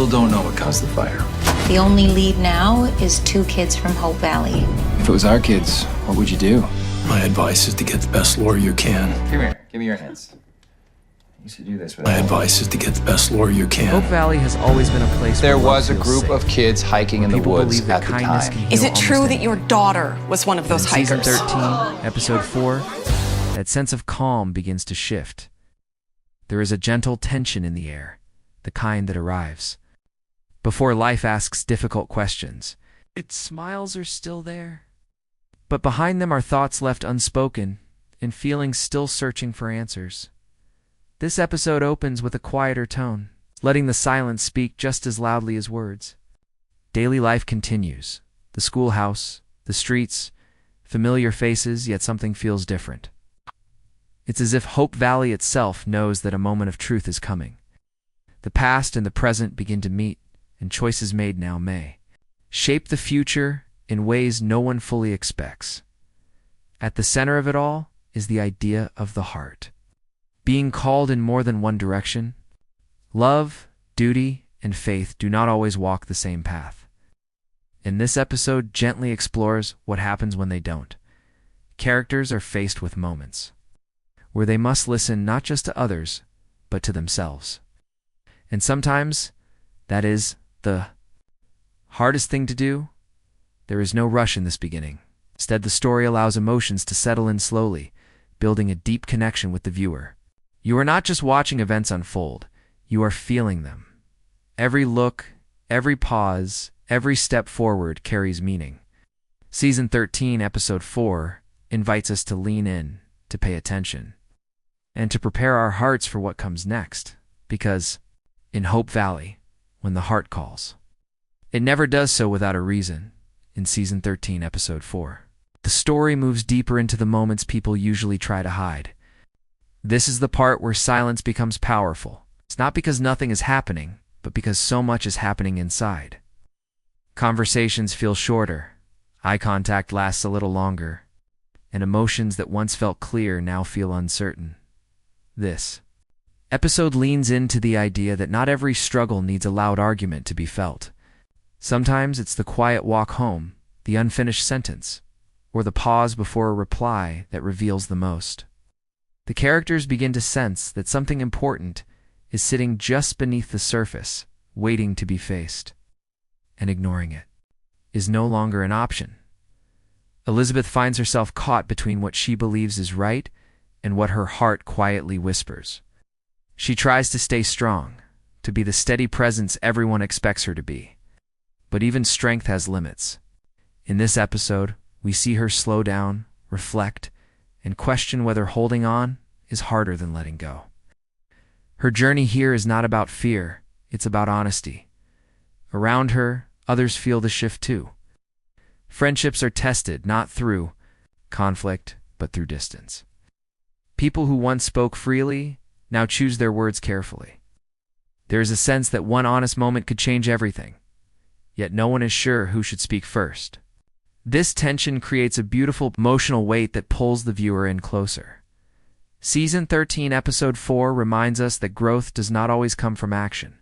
Still don't know what caused the fire. The only lead now is 2 kids from Hope Valley. If it was our kids, what would you do? My advice is to get the best lawyer you can. Come here. Give me your hands. You should do this without My advice is to get the best lawyer you can. Hope Valley has always been a place There where was a love group feels of safe, kids hiking in the people woods believe that at the kindness time. can heal Is it true almost that your anything. daughter was one of those In season hikers? 13, episode 4, that sense of calm begins to shift. There is a gentle tension in the air, the kind that arrives before life asks difficult questions. Its smiles are still there, but behind them are thoughts left unspoken and feelings still searching for answers. This episode opens with a quieter tone, letting the silence speak just as loudly as words. Daily life continues. The schoolhouse, the streets, familiar faces, yet something feels different. It's as if Hope Valley itself knows that a moment of truth is coming. The past and the present begin to meet, and choices made now may shape the future in ways no one fully expects. At the center of it all is the idea of the heart, being called in more than one direction. Love, duty, and faith do not always walk the same path. And this episode gently explores what happens when they don't. Characters are faced with moments where they must listen not just to others, but to themselves. And sometimes that is the hardest thing to do. There is no rush in this beginning. Instead, the story allows emotions to settle in slowly, building a deep connection with the viewer. You are not just watching events unfold, you are feeling them. Every look, every pause, every step forward carries meaning. Season 13, Episode 4 invites us to lean in, to pay attention, and to prepare our hearts for what comes next. Because in Hope Valley, when the heart calls, it never does so without a reason. In Season 13, Episode 4, the story moves deeper into the moments people usually try to hide. This is the part where silence becomes powerful. It's not because nothing is happening, but because so much is happening inside. Conversations feel shorter, eye contact lasts a little longer, and emotions that once felt clear now feel uncertain. This episode leans into the idea that not every struggle needs a loud argument to be felt. Sometimes it's the quiet walk home, the unfinished sentence, or the pause before a reply that reveals the most. The characters begin to sense that something important is sitting just beneath the surface, waiting to be faced. And ignoring it is no longer an option. Elizabeth finds herself caught between what she believes is right and what her heart quietly whispers. She tries to stay strong, to be the steady presence everyone expects her to be. But even strength has limits. In this episode, we see her slow down, reflect, and question whether holding on is harder than letting go. Her journey here is not about fear, it's about honesty. Around her, others feel the shift too. Friendships are tested not through conflict, but through distance. People who once spoke freely now choose their words carefully. There is a sense that one honest moment could change everything, yet no one is sure who should speak first. This tension creates a beautiful emotional weight that pulls the viewer in closer. Season 13, Episode 4 reminds us that growth does not always come from action.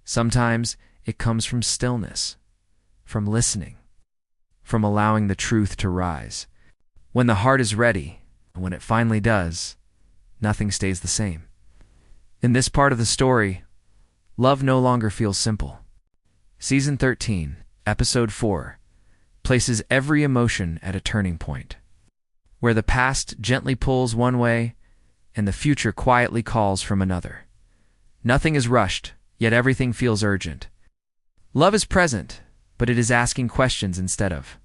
Sometimes it comes from stillness, from listening, from allowing the truth to rise. When the heart is ready, and when it finally does, nothing stays the same. In this part of the story, love no longer feels simple. Season 13, Episode 4 places every emotion at a turning point, where the past gently pulls one way and the future quietly calls from another. Nothing is rushed, yet everything feels urgent. Love is present, but it is asking questions instead of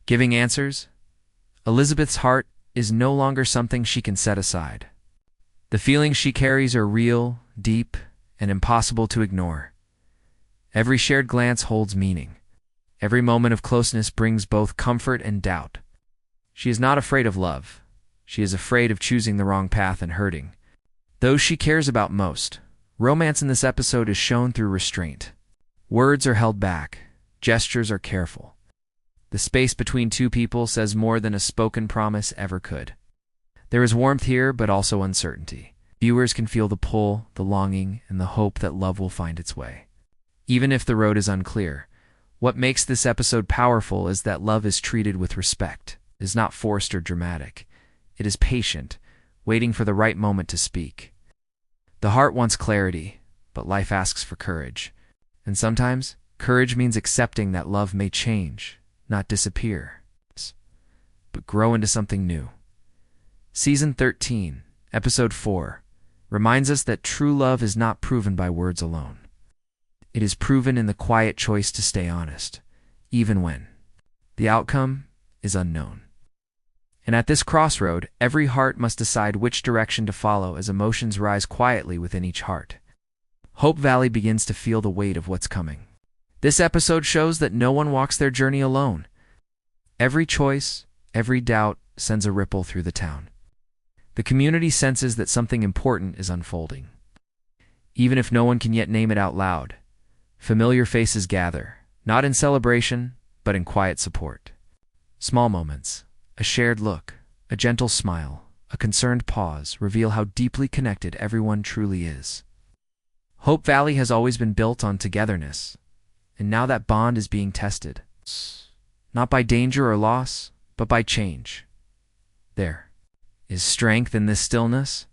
giving answers. Elizabeth's heart is no longer something she can set aside. The feelings she carries are real, deep, and impossible to ignore. Every shared glance holds meaning. Every moment of closeness brings both comfort and doubt. She is not afraid of love. She is afraid of choosing the wrong path and hurting those she cares about most. Romance in this episode is shown through restraint. Words are held back. Gestures are careful. The space between two people says more than a spoken promise ever could. There is warmth here, but also uncertainty. Viewers can feel the pull, the longing, and the hope that love will find its way. even if the road is unclear. What makes this episode powerful is that love is treated with respect. It is not forced or dramatic. It is patient, waiting for the right moment to speak. The heart wants clarity, but life asks for courage. And sometimes, courage means accepting that love may change, not disappear, but grow into something new. Season 13, Episode 4, reminds us that true love is not proven by words alone. It is proven in the quiet choice to stay honest, even when the outcome is unknown. And at this crossroad, every heart must decide which direction to follow as emotions rise quietly within each heart. Hope Valley begins to feel the weight of what's coming. This episode shows that no one walks their journey alone. Every choice, every doubt sends a ripple through the town. The community senses that something important is unfolding. Even if no one can yet name it out loud, familiar faces gather, not in celebration, but in quiet support. Small moments, a shared look, a gentle smile, a concerned pause reveal how deeply connected everyone truly is. Hope Valley has always been built on togetherness, and now that bond is being tested. Not by danger or loss, but by change. There is strength in this stillness.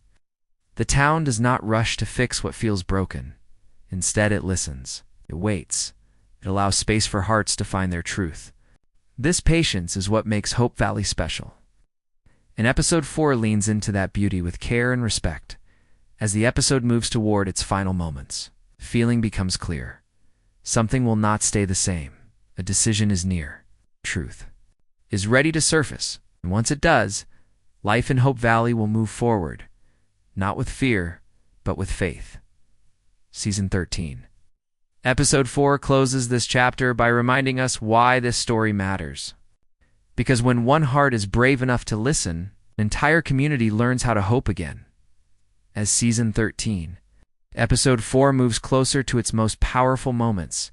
The town does not rush to fix what feels broken. Instead, it listens. It waits. It allows space for hearts to find their truth. This patience is what makes Hope Valley special. And Episode 4 leans into that beauty with care and respect. As the episode moves toward its final moments, the feeling becomes clear. Something will not stay the same. A decision is near. Truth is ready to surface. And once it does, life in Hope Valley will move forward, not with fear, but with faith. Season 13. Episode 4 closes this chapter by reminding us why this story matters. Because when one heart is brave enough to listen, an entire community learns how to hope again. As Season 13, Episode 4 moves closer to its most powerful moments,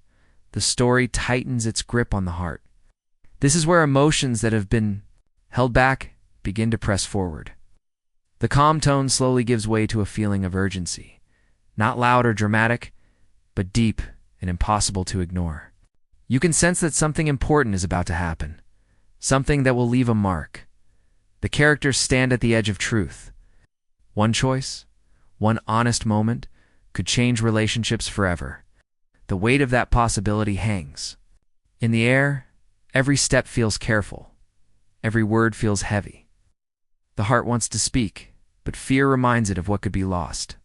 the story tightens its grip on the heart. This is where emotions that have been held back begin to press forward. The calm tone slowly gives way to a feeling of urgency, not loud or dramatic, but deep and impossible to ignore. You can sense that something important is about to happen, something that will leave a mark. The characters stand at the edge of truth. One choice, one honest moment, could change relationships forever. The weight of that possibility hangs. In the air, every step feels careful. Every word feels heavy. The heart wants to speak, but fear reminds it of what could be lost.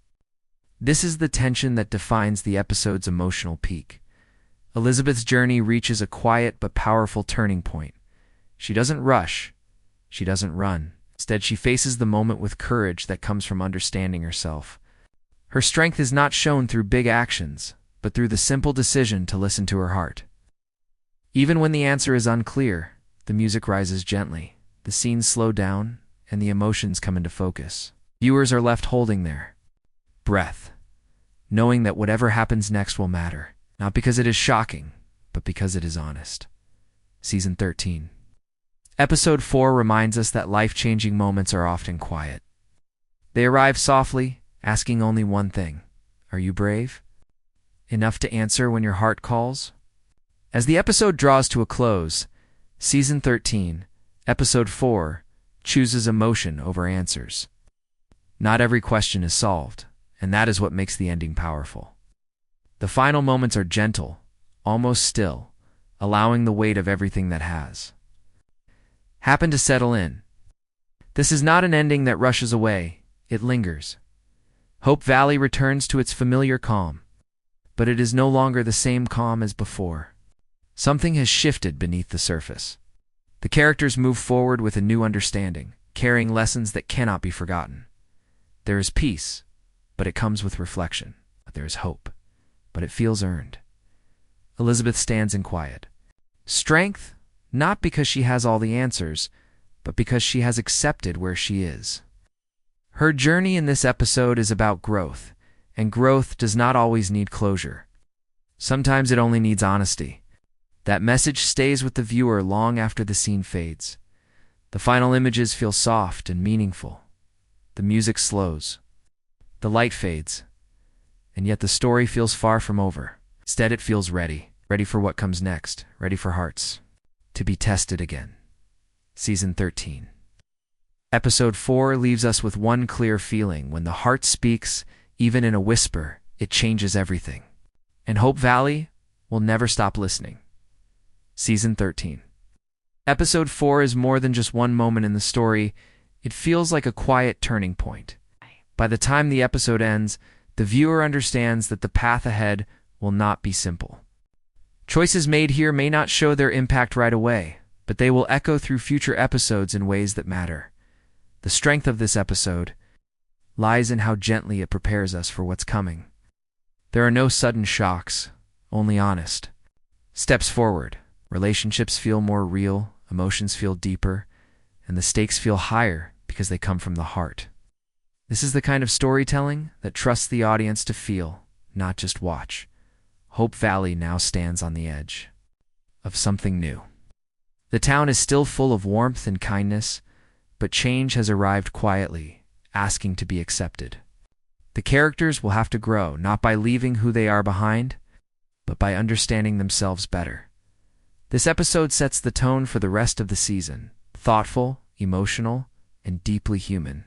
This is the tension that defines the episode's emotional peak. Elizabeth's journey reaches a quiet but powerful turning point. She doesn't rush. She doesn't run. Instead, she faces the moment with courage that comes from understanding herself. Her strength is not shown through big actions, but through the simple decision to listen to her heart. Even when the answer is unclear, the music rises gently, the scenes slow down, and the emotions come into focus. Viewers are left holding their breath, knowing that whatever happens next will matter, not because it is shocking, but because it is honest. Season 13. Episode 4 reminds us that life-changing moments are often quiet. They arrive softly, asking only one thing: are you brave enough to answer when your heart calls? As the episode draws to a close, Season 13, Episode 4, chooses emotion over answers. Not every question is solved, and that is what makes the ending powerful. The final moments are gentle, almost still, allowing the weight of everything that has happened to settle in. This is not an ending that rushes away, it lingers. Hope Valley returns to its familiar calm, but it is no longer the same calm as before. Something has shifted beneath the surface. The characters move forward with a new understanding, carrying lessons that cannot be forgotten. There is peace, but it comes with reflection. There is hope, but it feels earned. Elizabeth stands in quiet. Strength, not because she has all the answers, but because she has accepted where she is. Her journey in this episode is about growth, and growth does not always need closure. Sometimes it only needs honesty. That message stays with the viewer long after the scene fades. The final images feel soft and meaningful. The music slows. The light fades. And yet the story feels far from over. Instead, it feels ready, ready for what comes next, ready for hearts to be tested again. Season 13. Episode 4 leaves us with one clear feeling. When the heart speaks, even in a whisper, it changes everything. And Hope Valley will never stop listening. Season 13. Episode 4 is more than just one moment in the story. It feels like a quiet turning point. By the time the episode ends, the viewer understands that the path ahead will not be simple. Choices made here may not show their impact right away, but they will echo through future episodes in ways that matter. The strength of this episode lies in how gently it prepares us for what's coming. There are no sudden shocks, only honest steps forward. Relationships feel more real, emotions feel deeper, and the stakes feel higher because they come from the heart. This is the kind of storytelling that trusts the audience to feel, not just watch. Hope Valley now stands on the edge of something new. The town is still full of warmth and kindness, but change has arrived quietly, asking to be accepted. The characters will have to grow, not by leaving who they are behind, but by understanding themselves better. This episode sets the tone for the rest of the season, thoughtful, emotional, and deeply human.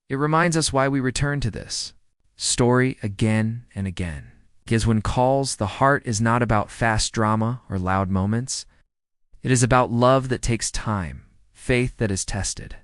It reminds us why we return to this story again and again. Because when calls, the heart is not about fast drama or loud moments. It is about love that takes time, faith that is tested,